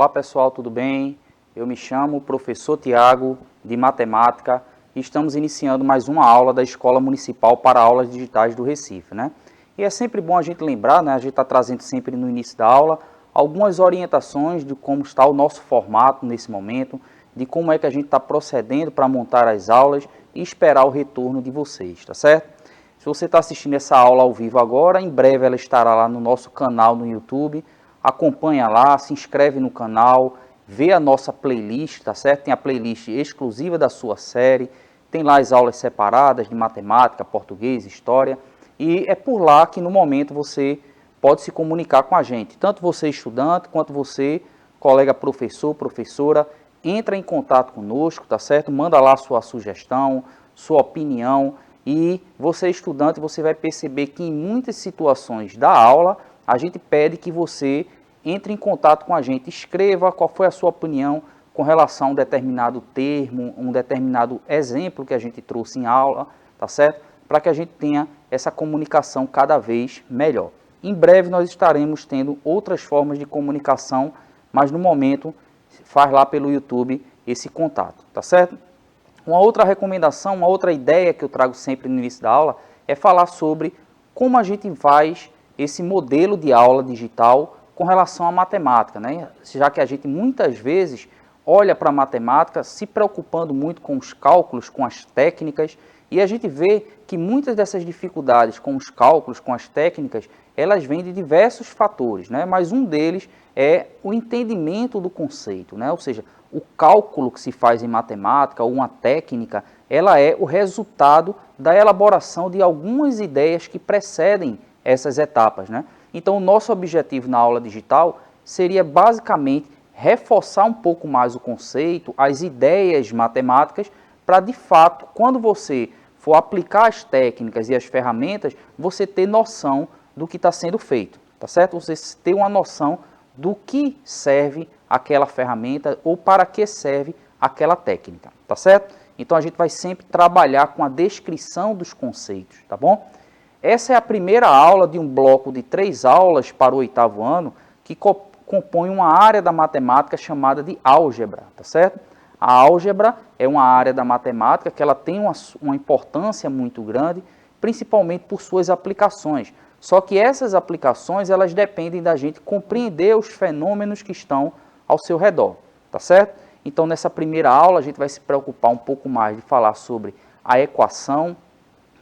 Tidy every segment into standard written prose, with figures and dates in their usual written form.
Olá pessoal, tudo bem? Eu me chamo professor Tiago, de Matemática, e estamos iniciando mais uma aula da Escola Municipal para Aulas Digitais do Recife, né? E é sempre bom a gente lembrar, né? A gente está trazendo sempre no início da aula algumas orientações de como está o nosso formato nesse momento, de como é que a gente está procedendo para montar as aulas e esperar o retorno de vocês, tá certo? Se você está assistindo essa aula ao vivo agora, em breve ela estará lá no nosso canal no YouTube. Acompanha lá, se inscreve no canal, vê a nossa playlist, tá certo? Tem a playlist exclusiva da sua série, tem lá as aulas separadas de matemática, português, história, e é por lá que no momento você pode se comunicar com a gente, tanto você estudante, quanto você, colega professor, professora, entra em contato conosco, tá certo? Manda lá sua sugestão, sua opinião, e você estudante, você vai perceber que em muitas situações da aula, a gente pede que você entre em contato com a gente, escreva qual foi a sua opinião com relação a um determinado termo, um determinado exemplo que a gente trouxe em aula, tá certo? Para que a gente tenha essa comunicação cada vez melhor. Em breve nós estaremos tendo outras formas de comunicação, mas no momento faz lá pelo YouTube esse contato, tá certo? Uma outra recomendação, uma outra ideia que eu trago sempre no início da aula é falar sobre como a gente faz esse modelo de aula digital com relação à matemática, né? Já que a gente muitas vezes olha para a matemática se preocupando muito com os cálculos, com as técnicas, e a gente vê que muitas dessas dificuldades com os cálculos, com as técnicas, elas vêm de diversos fatores, né? Mas um deles é o entendimento do conceito, né? Ou seja, o cálculo que se faz em matemática, ou uma técnica, ela é o resultado da elaboração de algumas ideias que precedem essas etapas, né? Então, o nosso objetivo na aula digital seria basicamente reforçar um pouco mais o conceito, as ideias matemáticas, para de fato, quando você for aplicar as técnicas e as ferramentas, você ter noção do que está sendo feito, tá certo? Você ter uma noção do que serve aquela ferramenta ou para que serve aquela técnica, tá certo? Então, a gente vai sempre trabalhar com a descrição dos conceitos, tá bom? Essa é a primeira aula de um bloco de 3 aulas para o 8º ano, que compõe uma área da matemática chamada de álgebra, tá certo? A álgebra é uma área da matemática que ela tem uma importância muito grande, principalmente por suas aplicações. Só que essas aplicações, elas dependem da gente compreender os fenômenos que estão ao seu redor, tá certo? Então, nessa primeira aula, a gente vai se preocupar um pouco mais de falar sobre a equação.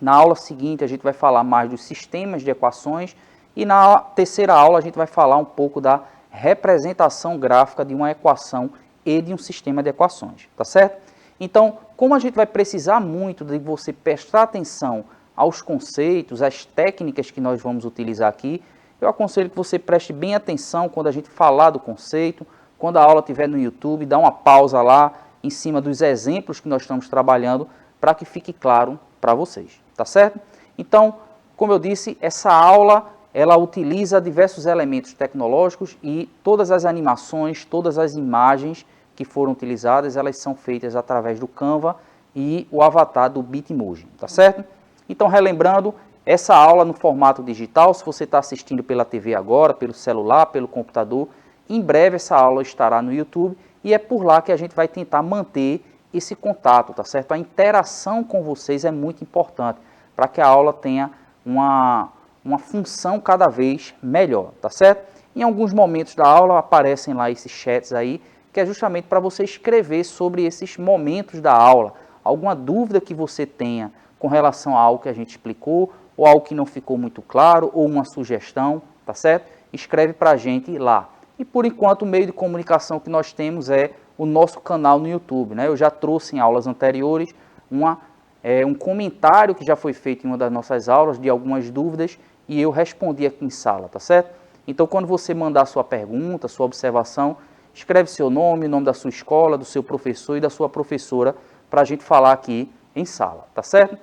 Na aula seguinte, a gente vai falar mais dos sistemas de equações e na terceira aula a gente vai falar um pouco da representação gráfica de uma equação e de um sistema de equações, tá certo? Então, como a gente vai precisar muito de você prestar atenção aos conceitos, às técnicas que nós vamos utilizar aqui, eu aconselho que você preste bem atenção quando a gente falar do conceito, quando a aula estiver no YouTube, dá uma pausa lá em cima dos exemplos que nós estamos trabalhando para que fique claro para vocês, tá certo? Então, como eu disse, essa aula ela utiliza diversos elementos tecnológicos e todas as animações, todas as imagens que foram utilizadas, elas são feitas através do Canva e o avatar do Bitmoji, tá certo? Então, relembrando, essa aula no formato digital, se você está assistindo pela TV agora, pelo celular, pelo computador, em breve essa aula estará no YouTube e é por lá que a gente vai tentar manter esse contato, tá certo? A interação com vocês é muito importante para que a aula tenha uma função cada vez melhor, tá certo? Em alguns momentos da aula aparecem lá esses chats aí, que é justamente para você escrever sobre esses momentos da aula, alguma dúvida que você tenha com relação a algo que a gente explicou, ou algo que não ficou muito claro, ou uma sugestão, tá certo? Escreve para a gente lá. E por enquanto o meio de comunicação que nós temos é o nosso canal no YouTube, né? Eu já trouxe em aulas anteriores um comentário que já foi feito em uma das nossas aulas de algumas dúvidas e eu respondi aqui em sala, tá certo? Então, quando você mandar sua pergunta, sua observação, escreve seu nome, o nome da sua escola, do seu professor e da sua professora para a gente falar aqui em sala, tá certo?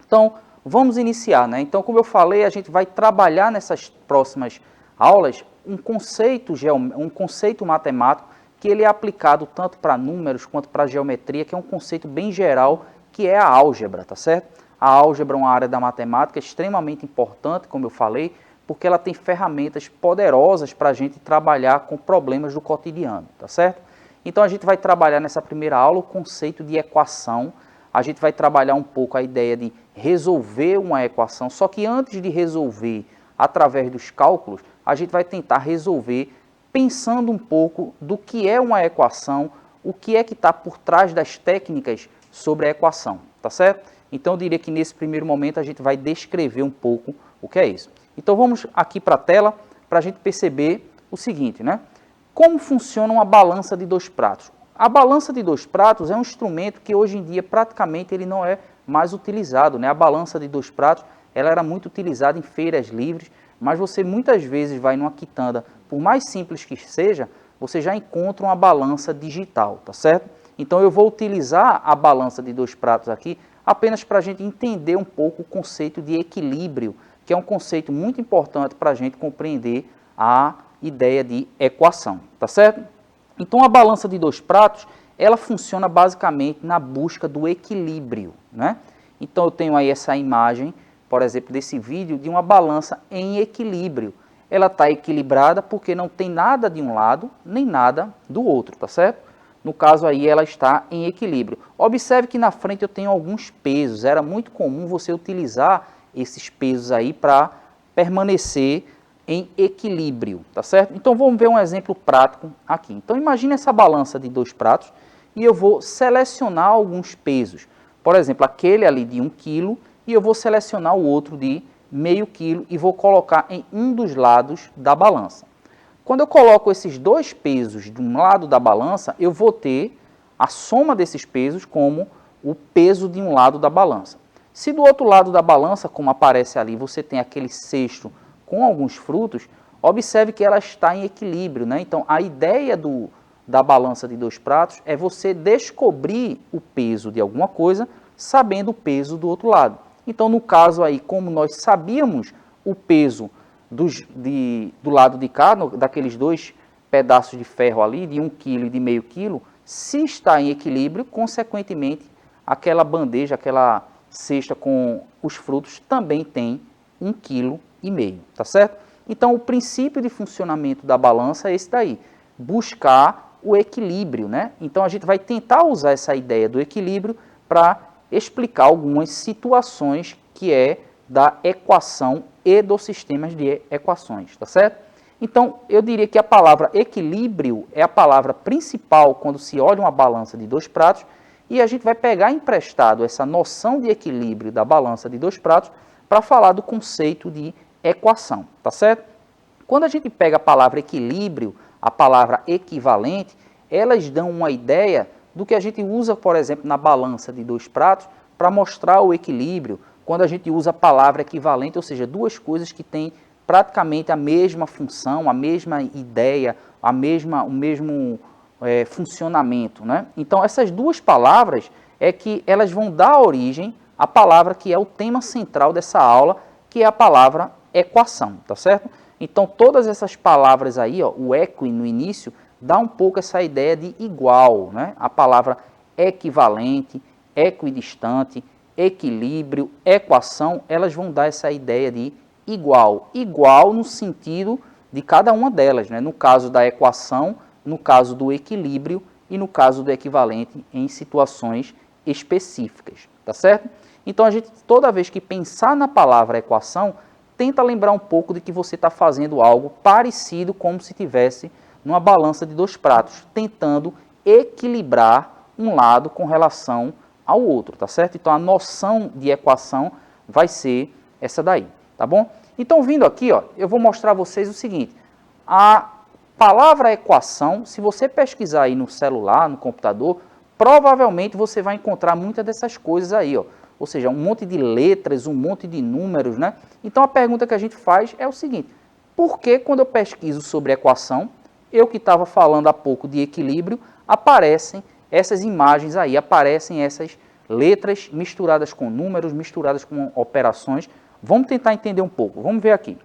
Então, vamos iniciar, né? Então, como eu falei, a gente vai trabalhar nessas próximas aulas um conceito matemático que ele é aplicado tanto para números quanto para geometria, que é um conceito bem geral, que é a álgebra, tá certo? A álgebra é uma área da matemática extremamente importante, como eu falei, porque ela tem ferramentas poderosas para a gente trabalhar com problemas do cotidiano, tá certo? Então a gente vai trabalhar nessa primeira aula o conceito de equação, a gente vai trabalhar um pouco a ideia de resolver uma equação, só que antes de resolver através dos cálculos, a gente vai tentar resolver pensando um pouco do que é uma equação, o que é que está por trás das técnicas sobre a equação, tá certo? Então eu diria que nesse primeiro momento a gente vai descrever um pouco o que é isso. Então vamos aqui para a tela para a gente perceber o seguinte, né? Como funciona uma balança de dois pratos? A balança de dois pratos é um instrumento que hoje em dia praticamente ele não é mais utilizado, né? A balança de dois pratos ela era muito utilizada em feiras livres, mas você muitas vezes vai numa quitanda, por mais simples que seja, você já encontra uma balança digital, tá certo? Então eu vou utilizar a balança de dois pratos aqui apenas para a gente entender um pouco o conceito de equilíbrio, que é um conceito muito importante para a gente compreender a ideia de equação, tá certo? Então a balança de dois pratos, ela funciona basicamente na busca do equilíbrio, né? Então eu tenho aí essa imagem, por exemplo, desse vídeo de uma balança em equilíbrio. Ela está equilibrada porque não tem nada de um lado, nem nada do outro, tá certo? No caso aí ela está em equilíbrio. Observe que na frente eu tenho alguns pesos, era muito comum você utilizar esses pesos aí para permanecer em equilíbrio, tá certo? Então vamos ver um exemplo prático aqui. Então imagine essa balança de dois pratos e eu vou selecionar alguns pesos. Por exemplo, aquele ali de 1 kg e eu vou selecionar o outro de meio quilo e vou colocar em um dos lados da balança. Quando eu coloco esses dois pesos de um lado da balança, eu vou ter a soma desses pesos como o peso de um lado da balança. Se do outro lado da balança, como aparece ali, você tem aquele cesto com alguns frutos, observe que ela está em equilíbrio, né? Então, a ideia da balança de dois pratos é você descobrir o peso de alguma coisa, sabendo o peso do outro lado. Então, no caso aí, como nós sabíamos o peso do lado de cá, daqueles dois pedaços de ferro ali, de 1 kg e de meio quilo, se está em equilíbrio, consequentemente, aquela bandeja, aquela cesta com os frutos também tem 1,5 kg, tá certo? Então, o princípio de funcionamento da balança é esse daí, buscar o equilíbrio, né? Então, a gente vai tentar usar essa ideia do equilíbrio para explicar algumas situações que é da equação e dos sistemas de equações, tá certo? Então, eu diria que a palavra equilíbrio é a palavra principal quando se olha uma balança de dois pratos e a gente vai pegar emprestado essa noção de equilíbrio da balança de dois pratos para falar do conceito de equação, tá certo? Quando a gente pega a palavra equilíbrio, a palavra equivalente, elas dão uma ideia do que a gente usa, por exemplo, na balança de dois pratos para mostrar o equilíbrio, quando a gente usa a palavra equivalente, ou seja, duas coisas que têm praticamente a mesma função, a mesma ideia, o mesmo funcionamento, né? Então, essas duas palavras é que elas vão dar origem à palavra que é o tema central dessa aula, que é a palavra equação, tá certo? Então, todas essas palavras aí, ó, o equi no início, dá um pouco essa ideia de igual, né? A palavra equivalente, equidistante, equilíbrio, equação, elas vão dar essa ideia de igual. Igual no sentido de cada uma delas, né? No caso da equação, no caso do equilíbrio e no caso do equivalente em situações específicas, tá certo? Então, a gente, toda vez que pensar na palavra equação, tenta lembrar um pouco de que você está fazendo algo parecido como se tivesse numa balança de dois pratos, tentando equilibrar um lado com relação ao outro, tá certo? Então, a noção de equação vai ser essa daí, tá bom? Então, vindo aqui, ó, eu vou mostrar a vocês o seguinte, a palavra equação, se você pesquisar aí no celular, no computador, provavelmente você vai encontrar muitas dessas coisas aí, ó, ou seja, um monte de letras, um monte de números, né? Então, a pergunta que a gente faz é o seguinte, por que quando eu pesquiso sobre equação, eu que estava falando há pouco de equilíbrio, aparecem essas imagens aí, aparecem essas letras misturadas com números, misturadas com operações. Vamos tentar entender um pouco, vamos ver aqui.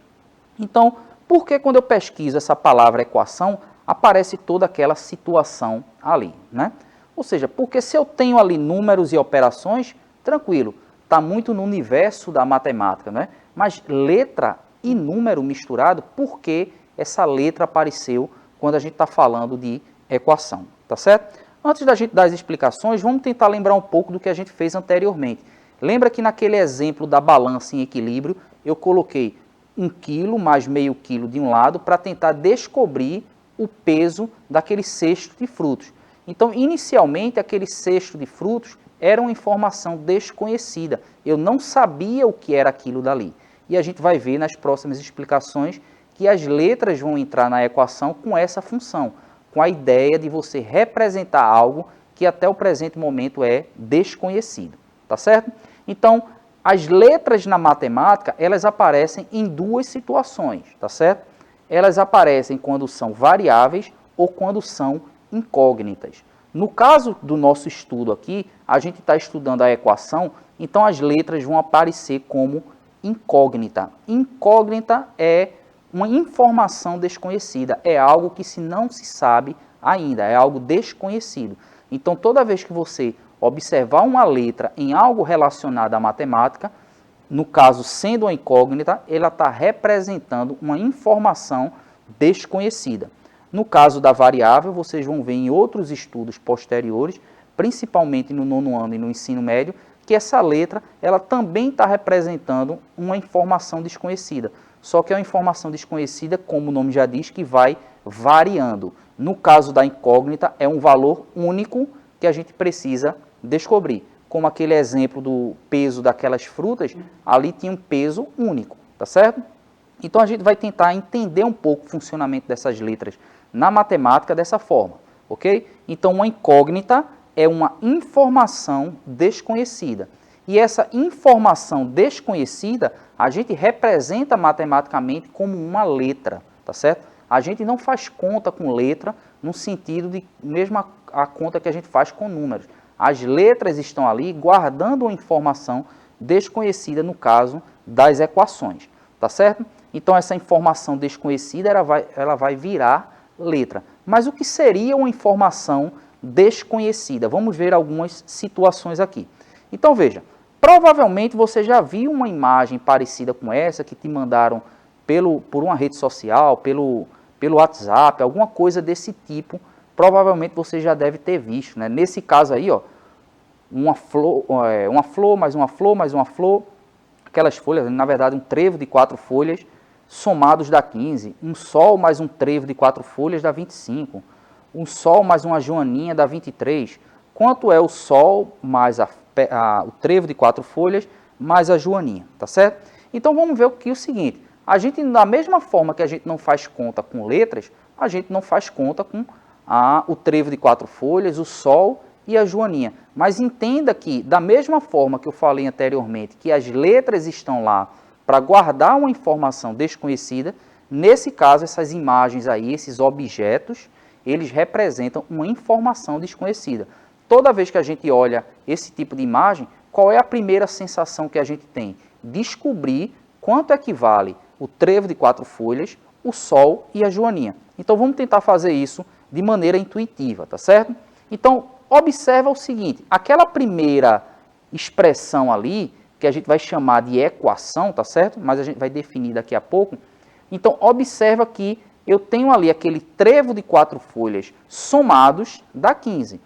Então, por que quando eu pesquiso essa palavra equação, aparece toda aquela situação ali, né? Ou seja, porque se eu tenho ali números e operações, tranquilo, está muito no universo da matemática, né? Mas letra e número misturado porque essa letra apareceu quando a gente está falando de equação, tá certo? Antes da gente dar as explicações, vamos tentar lembrar um pouco do que a gente fez anteriormente. Lembra que naquele exemplo da balança em equilíbrio, eu coloquei 1 quilo mais meio quilo de um lado para tentar descobrir o peso daquele cesto de frutos. Então, inicialmente, aquele cesto de frutos era uma informação desconhecida. Eu não sabia o que era aquilo dali. E a gente vai ver nas próximas explicações que as letras vão entrar na equação com essa função, com a ideia de você representar algo que até o presente momento é desconhecido, tá certo? Então, as letras na matemática, elas aparecem em duas situações, tá certo? Elas aparecem quando são variáveis ou quando são incógnitas. No caso do nosso estudo aqui, a gente está estudando a equação, então as letras vão aparecer como incógnita. Incógnita é uma informação desconhecida, é algo que não se sabe ainda, é algo desconhecido. Então, toda vez que você observar uma letra em algo relacionado à matemática, no caso sendo uma incógnita, ela está representando uma informação desconhecida. No caso da variável, vocês vão ver em outros estudos posteriores, principalmente no 9º ano e no ensino médio, que essa letra ela também está representando uma informação desconhecida. Só que é uma informação desconhecida, como o nome já diz, que vai variando. No caso da incógnita, é um valor único que a gente precisa descobrir. Como aquele exemplo do peso daquelas frutas, ali tinha um peso único, tá certo? Então a gente vai tentar entender um pouco o funcionamento dessas letras na matemática dessa forma, ok? Então uma incógnita é uma informação desconhecida. E essa informação desconhecida, a gente representa matematicamente como uma letra, tá certo? A gente não faz conta com letra no sentido de mesmo a conta que a gente faz com números. As letras estão ali guardando uma informação desconhecida no caso das equações, tá certo? Então essa informação desconhecida ela vai virar letra. Mas o que seria uma informação desconhecida? Vamos ver algumas situações aqui. Então veja, provavelmente você já viu uma imagem parecida com essa que te mandaram por uma rede social, pelo WhatsApp, alguma coisa desse tipo. Provavelmente você já deve ter visto, né? Nesse caso aí, ó, uma flor, mais uma flor, mais uma flor, aquelas folhas, na verdade um trevo de 4 folhas, somados dá 15, um sol mais um trevo de 4 folhas dá 25, um sol mais uma joaninha dá 23. Quanto é o sol mais o trevo de 4 folhas mais a joaninha, tá certo? Então vamos ver aqui o seguinte, a gente da mesma forma que a gente não faz conta com letras, a gente não faz conta com o trevo de 4 folhas, o sol e a joaninha. Mas entenda que, da mesma forma que eu falei anteriormente, que as letras estão lá para guardar uma informação desconhecida, nesse caso, essas imagens aí, esses objetos, eles representam uma informação desconhecida. Toda vez que a gente olha esse tipo de imagem, qual é a primeira sensação que a gente tem? Descobrir quanto equivale o trevo de 4 folhas, o sol e a joaninha. Então vamos tentar fazer isso de maneira intuitiva, tá certo? Então, observa o seguinte, aquela primeira expressão ali, que a gente vai chamar de equação, tá certo? Mas a gente vai definir daqui a pouco. Então, observa que eu tenho ali aquele trevo de 4 folhas somados, dá 15.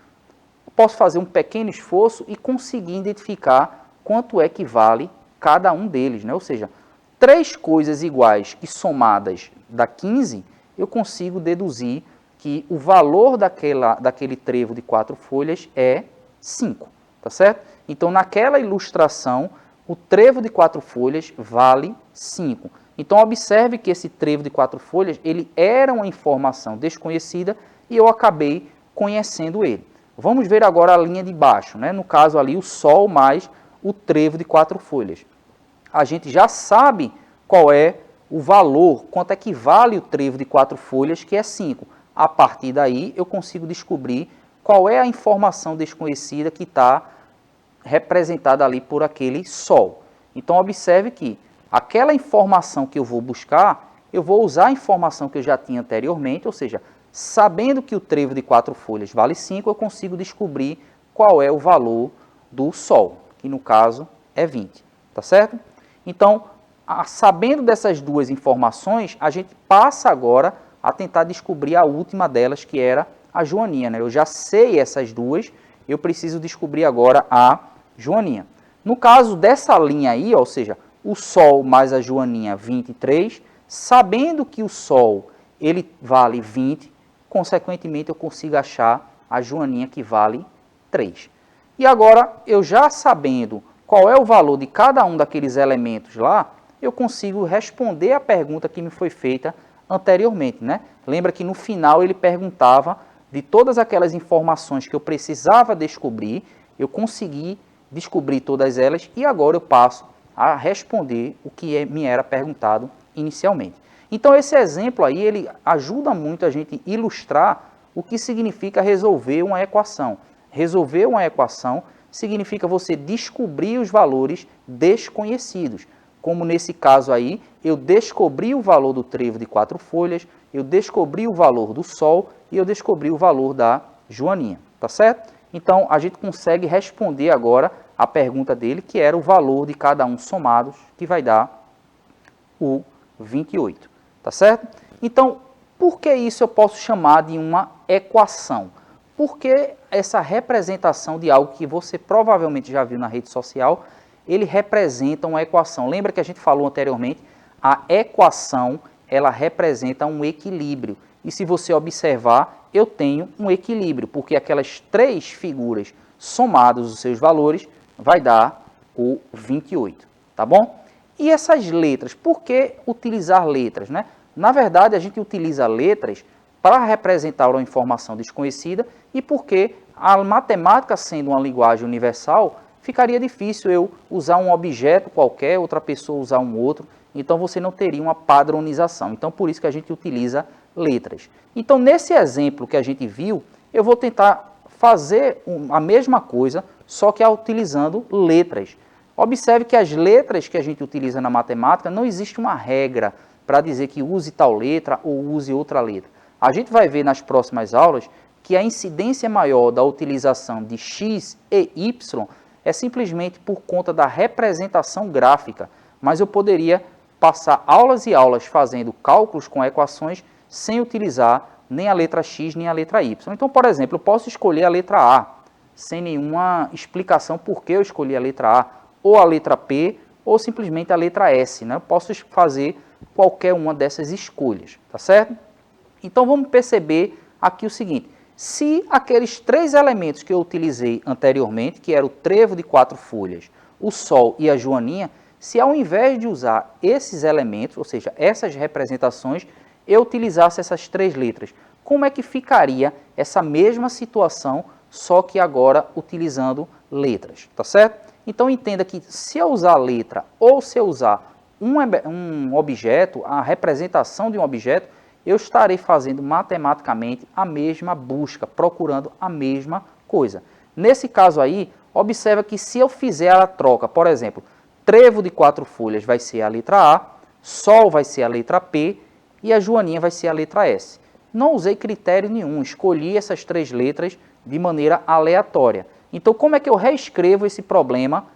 Posso fazer um pequeno esforço e conseguir identificar quanto é que vale cada um deles, né? Ou seja, 3 coisas iguais que somadas dá 15, eu consigo deduzir que o valor daquele trevo de 4 folhas é 5, tá certo? Então, naquela ilustração, o trevo de 4 folhas vale 5. Então, observe que esse trevo de 4 folhas, ele era uma informação desconhecida e eu acabei conhecendo ele. Vamos ver agora a linha de baixo, né? No caso ali, o sol mais o trevo de 4 folhas. A gente já sabe qual é o valor, quanto é que vale o trevo de 4 folhas, que é 5. A partir daí, eu consigo descobrir qual é a informação desconhecida que está representada ali por aquele sol. Então, observe que aquela informação que eu vou buscar, eu vou usar a informação que eu já tinha anteriormente, ou seja, sabendo que o trevo de 4 folhas vale 5, eu consigo descobrir qual é o valor do sol, que no caso é 20, tá certo? Então, sabendo dessas duas informações, a gente passa agora a tentar descobrir a última delas, que era a joaninha, né? Eu já sei essas duas, eu preciso descobrir agora a joaninha. No caso dessa linha aí, ou seja, o Sol mais a joaninha 23, sabendo que o Sol ele vale 20, consequentemente eu consigo achar a joaninha que vale 3. E agora, eu já sabendo qual é o valor de cada um daqueles elementos lá, eu consigo responder a pergunta que me foi feita anteriormente, né? Lembra que no final ele perguntava de todas aquelas informações que eu precisava descobrir, eu consegui descobrir todas elas e agora eu passo a responder o que me era perguntado inicialmente. Então esse exemplo aí, ele ajuda muito a gente ilustrar o que significa resolver uma equação. Resolver uma equação significa você descobrir os valores desconhecidos. Como nesse caso aí, eu descobri o valor do trevo de 4 folhas, eu descobri o valor do Sol e eu descobri o valor da joaninha, tá certo? Então, a gente consegue responder agora a pergunta dele, que era o valor de cada um somados, que vai dar o 28, tá certo? Então, por que isso eu posso chamar de uma equação? Porque essa representação de algo que você provavelmente já viu na rede social, ele representa uma equação. Lembra que a gente falou anteriormente? A equação, ela representa um equilíbrio. E se você observar, eu tenho um equilíbrio, porque aquelas três figuras somados os seus valores, vai dar o 28, tá bom? E essas letras, por que utilizar letras, né? Na verdade, a gente utiliza letras para representar uma informação desconhecida e porque a matemática sendo uma linguagem universal, ficaria difícil eu usar um objeto qualquer, outra pessoa usar um outro, então você não teria uma padronização. Então, por isso que a gente utiliza letras. Então, nesse exemplo que a gente viu, eu vou tentar fazer a mesma coisa, só que utilizando letras. Observe que as letras que a gente utiliza na matemática, não existe uma regra para dizer que use tal letra ou use outra letra. A gente vai ver nas próximas aulas que a incidência maior da utilização de x e y é simplesmente por conta da representação gráfica, mas eu poderia passar aulas e aulas fazendo cálculos com equações sem utilizar nem a letra x nem a letra y. Então, por exemplo, eu posso escolher a letra A, sem nenhuma explicação por que eu escolhi a letra A, ou a letra P, ou simplesmente a letra S, né? Eu posso fazer qualquer uma dessas escolhas, tá certo? Então, vamos perceber aqui o seguinte, se aqueles três elementos que eu utilizei anteriormente, que era o trevo de 4 folhas, o Sol e a joaninha, se ao invés de usar esses elementos, ou seja, essas representações, eu utilizasse essas três letras, como é que ficaria essa mesma situação, só que agora utilizando letras, tá certo? Então entenda que se eu usar letra ou se eu usar um objeto, a representação de um objeto, eu estarei fazendo matematicamente a mesma busca, procurando a mesma coisa. Nesse caso aí, observa que se eu fizer a troca, por exemplo, trevo de 4 folhas vai ser a letra A, Sol vai ser a letra P e a joaninha vai ser a letra S. Não usei critério nenhum, escolhi essas três letras de maneira aleatória. Então, como é que eu reescrevo esse problema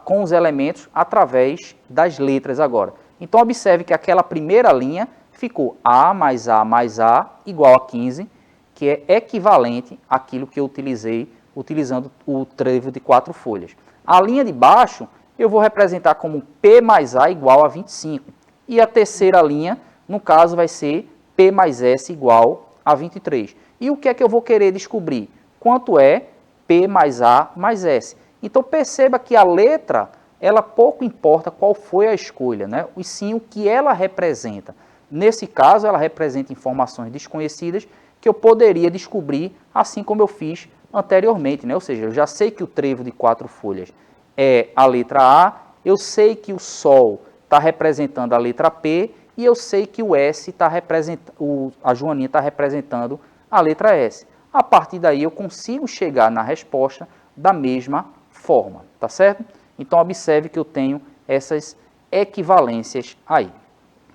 com os elementos através das letras agora? Então, observe que aquela primeira linha ficou A mais A mais A igual a 15, que é equivalente àquilo que eu utilizei utilizando o trevo de 4 folhas. A linha de baixo eu vou representar como P mais A igual a 25. E a terceira linha, no caso, vai ser P mais S igual a 23. E o que é que eu vou querer descobrir? Quanto é P mais A mais S? Então perceba que a letra, ela pouco importa qual foi a escolha, né? E sim o que ela representa. Nesse caso, ela representa informações desconhecidas que eu poderia descobrir assim como eu fiz anteriormente, né? Ou seja, eu já sei que o trevo de 4 folhas é a letra A, eu sei que o Sol está representando a letra P e eu sei que o S está representando, a joaninha está representando a letra S. A partir daí eu consigo chegar na resposta da mesma forma, tá certo? Então observe que eu tenho essas equivalências aí,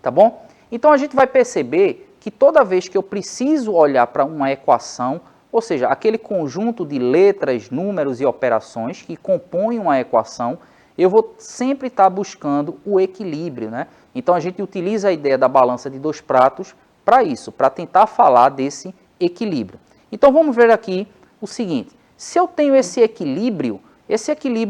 tá bom? Então a gente vai perceber que toda vez que eu preciso olhar para uma equação, ou seja, aquele conjunto de letras, números e operações que compõem uma equação, eu vou sempre estar buscando o equilíbrio, né? Então a gente utiliza a ideia da balança de dois pratos para isso, para tentar falar desse equilíbrio. Então vamos ver aqui o seguinte, se eu tenho esse equilíbrio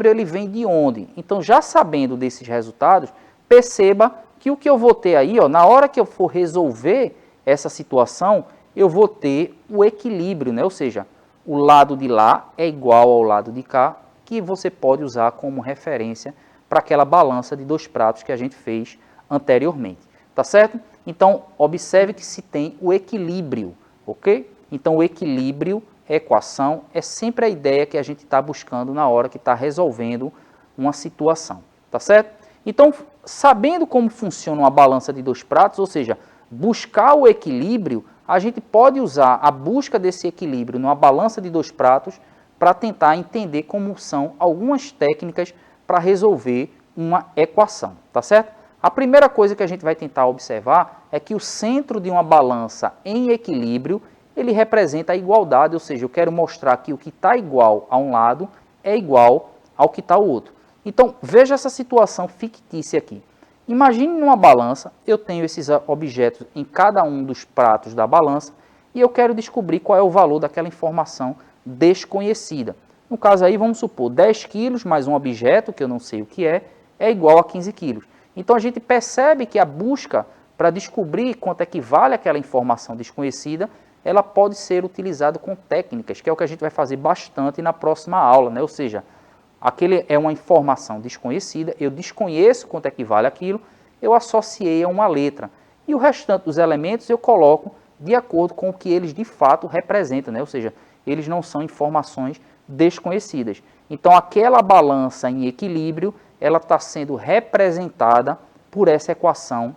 ele vem de onde? Então já sabendo desses resultados, perceba que o que eu vou ter aí, ó, na hora que eu for resolver essa situação, eu vou ter o equilíbrio, né? Ou seja, o lado de lá é igual ao lado de cá, que você pode usar como referência para aquela balança de dois pratos que a gente fez anteriormente, tá certo? Então, observe que se tem o equilíbrio, ok? Então, o equilíbrio, equação, é sempre a ideia que a gente está buscando na hora que está resolvendo uma situação, tá certo? Então, sabendo como funciona uma balança de dois pratos, ou seja, buscar o equilíbrio, a gente pode usar a busca desse equilíbrio numa balança de dois pratos para tentar entender como são algumas técnicas para resolver uma equação, tá certo? A primeira coisa que a gente vai tentar observar é que o centro de uma balança em equilíbrio, ele representa a igualdade, ou seja, eu quero mostrar que o que está igual a um lado é igual ao que está ao outro. Então, veja essa situação fictícia aqui. Imagine numa balança, eu tenho esses objetos em cada um dos pratos da balança e eu quero descobrir qual é o valor daquela informação desconhecida. No caso aí, vamos supor, 10 quilos mais um objeto, que eu não sei o que é igual a 15 quilos. Então, a gente percebe que a busca para descobrir quanto é que vale aquela informação desconhecida, ela pode ser utilizada com técnicas, que é o que a gente vai fazer bastante na próxima aula, né? Ou seja, aquele é uma informação desconhecida, eu desconheço quanto é que vale aquilo, eu associei a uma letra. E o restante dos elementos eu coloco de acordo com o que eles de fato representam, né? Ou seja, eles não são informações desconhecidas. Então, aquela balança em equilíbrio, ela está sendo representada por essa equação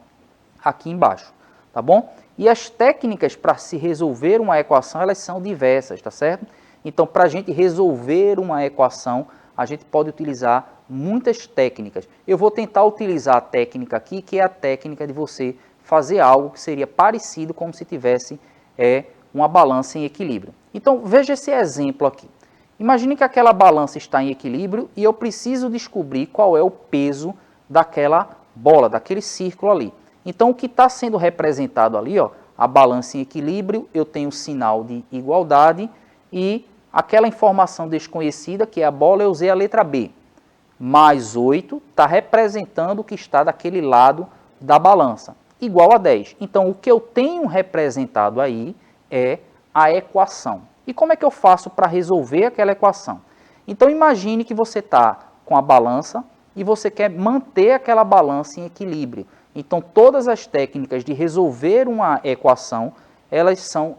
aqui embaixo, tá bom? E as técnicas para se resolver uma equação, elas são diversas, tá certo? Então, para a gente resolver uma equação, a gente pode utilizar muitas técnicas. Eu vou tentar utilizar a técnica aqui, que é a técnica de você fazer algo que seria parecido como se tivesse uma balança em equilíbrio. Então, veja esse exemplo aqui. Imagine que aquela balança está em equilíbrio e eu preciso descobrir qual é o peso daquela bola, daquele círculo ali. Então, o que está sendo representado ali, ó, a balança em equilíbrio, eu tenho o sinal de igualdade e aquela informação desconhecida, que é a bola, eu usei a letra B. Mais 8 está representando o que está daquele lado da balança, igual a 10. Então, o que eu tenho representado aí é a equação. E como é que eu faço para resolver aquela equação? Então, imagine que você está com a balança e você quer manter aquela balança em equilíbrio. Então, todas as técnicas de resolver uma equação, elas são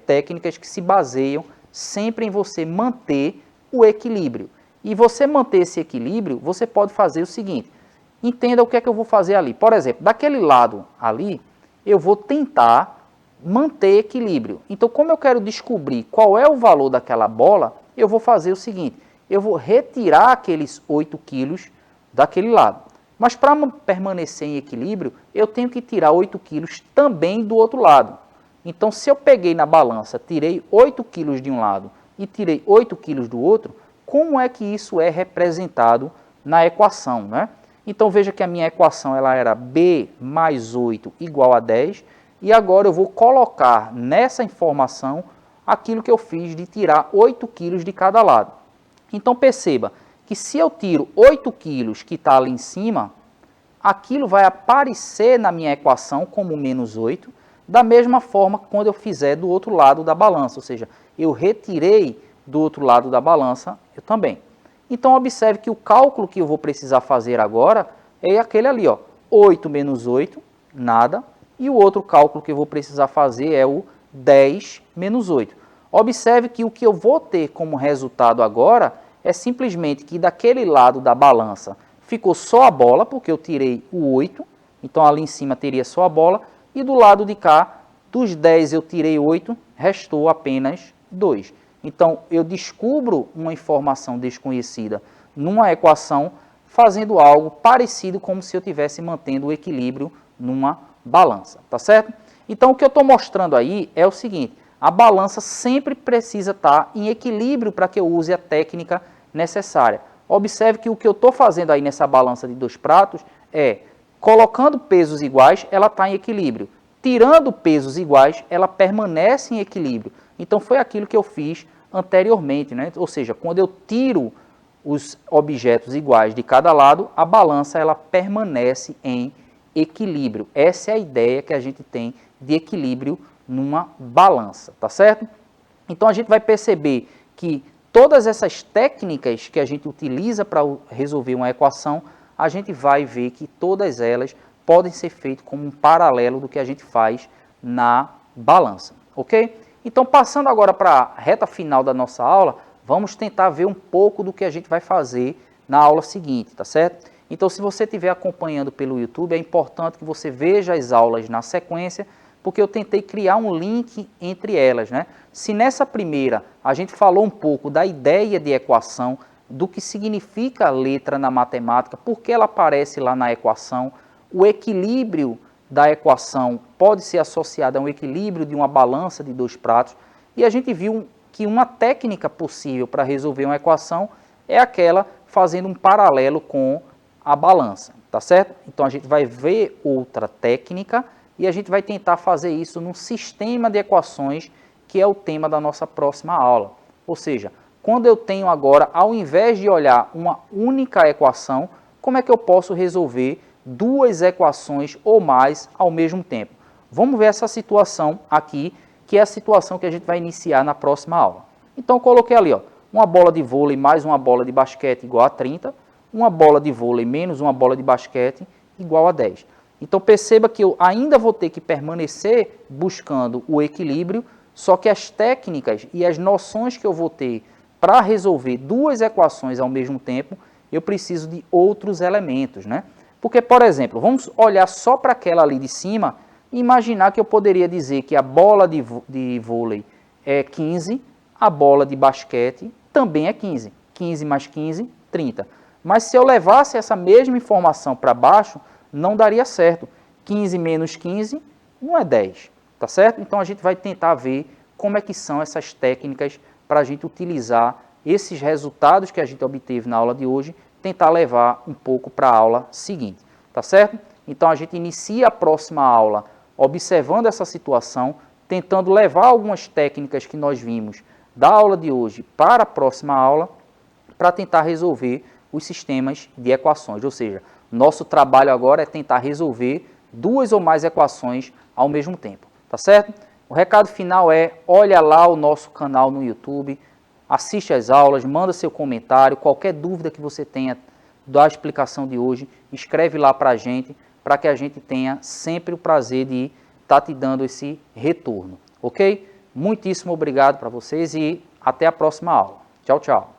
técnicas que se baseiam sempre em você manter o equilíbrio. E você manter esse equilíbrio, você pode fazer o seguinte, entenda o que é que eu vou fazer ali. Por exemplo, daquele lado ali, eu vou tentar manter equilíbrio. Então, como eu quero descobrir qual é o valor daquela bola, eu vou fazer o seguinte, eu vou retirar aqueles 8 quilos daquele lado. Mas para permanecer em equilíbrio, eu tenho que tirar 8 quilos também do outro lado. Então, se eu peguei na balança, tirei 8 quilos de um lado e tirei 8 quilos do outro, como é que isso é representado na equação, né? Então, veja que a minha equação ela era B mais 8 igual a 10, e agora eu vou colocar nessa informação aquilo que eu fiz de tirar 8 quilos de cada lado. Então, perceba que se eu tiro 8 quilos que está ali em cima, aquilo vai aparecer na minha equação como menos 8, da mesma forma quando eu fizer do outro lado da balança, ou seja, eu retirei do outro lado da balança, eu também. Então, observe que o cálculo que eu vou precisar fazer agora é aquele ali, ó, 8 menos 8, nada, e o outro cálculo que eu vou precisar fazer é o 10 menos 8. Observe que o que eu vou ter como resultado agora é simplesmente que daquele lado da balança ficou só a bola, porque eu tirei o 8, então ali em cima teria só a bola, e do lado de cá, dos 10 eu tirei 8, restou apenas 2. Então, eu descubro uma informação desconhecida numa equação, fazendo algo parecido como se eu estivesse mantendo o equilíbrio numa balança, tá certo? Então, o que eu estou mostrando aí é o seguinte, a balança sempre precisa estar em equilíbrio para que eu use a técnica necessária. observe que o que eu estou fazendo aí nessa balança de 2 pratos é, colocando pesos iguais, ela está em equilíbrio. Tirando pesos iguais, ela permanece em equilíbrio. Então, foi aquilo que eu fiz anteriormente, né? Ou seja, quando eu tiro os objetos iguais de cada lado, a balança ela permanece em equilíbrio. Essa é a ideia que a gente tem de equilíbrio numa balança, tá certo? Então, a gente vai perceber que todas essas técnicas que a gente utiliza para resolver uma equação, a gente vai ver que todas elas podem ser feitas como um paralelo do que a gente faz na balança, ok? Então, passando agora para a reta final da nossa aula, vamos tentar ver um pouco do que a gente vai fazer na aula seguinte, tá certo? Então, se você estiver acompanhando pelo YouTube, é importante que você veja as aulas na sequência, porque eu tentei criar um link entre elas, né? Se nessa primeira a gente falou um pouco da ideia de equação, do que significa a letra na matemática, por que ela aparece lá na equação, o equilíbrio da equação pode ser associado a um equilíbrio de uma balança de 2 pratos, e a gente viu que uma técnica possível para resolver uma equação é aquela fazendo um paralelo com a balança, tá certo? Então a gente vai ver outra técnica e a gente vai tentar fazer isso num sistema de equações, que é o tema da nossa próxima aula. Ou seja, quando eu tenho agora, ao invés de olhar uma única equação, como é que eu posso resolver 2 equações ou mais ao mesmo tempo? Vamos ver essa situação aqui, que é a situação que a gente vai iniciar na próxima aula. Então eu coloquei ali, ó, uma bola de vôlei mais uma bola de basquete igual a 30, uma bola de vôlei menos uma bola de basquete igual a 10. Então perceba que eu ainda vou ter que permanecer buscando o equilíbrio, só que as técnicas e as noções que eu vou ter para resolver 2 equações ao mesmo tempo, eu preciso de outros elementos, né? Porque, por exemplo, vamos olhar só para aquela ali de cima e imaginar que eu poderia dizer que a bola de vôlei é 15, a bola de basquete também é 15. 15 mais 15, 30. Mas se eu levasse essa mesma informação para baixo, não daria certo. 15 menos 15 não é 10, tá certo? Então a gente vai tentar ver como é que são essas técnicas para a gente utilizar esses resultados que a gente obteve na aula de hoje, tentar levar um pouco para a aula seguinte, tá certo? Então a gente inicia a próxima aula observando essa situação, tentando levar algumas técnicas que nós vimos da aula de hoje para a próxima aula, para tentar resolver os sistemas de equações, ou seja, nosso trabalho agora é tentar resolver 2 ou mais equações ao mesmo tempo, tá certo? O recado final é, olha lá o nosso canal no YouTube, assiste às aulas, manda seu comentário, qualquer dúvida que você tenha da explicação de hoje, escreve lá para a gente tenha sempre o prazer de estar te dando esse retorno, ok? Muitíssimo obrigado para vocês e até a próxima aula. Tchau, tchau.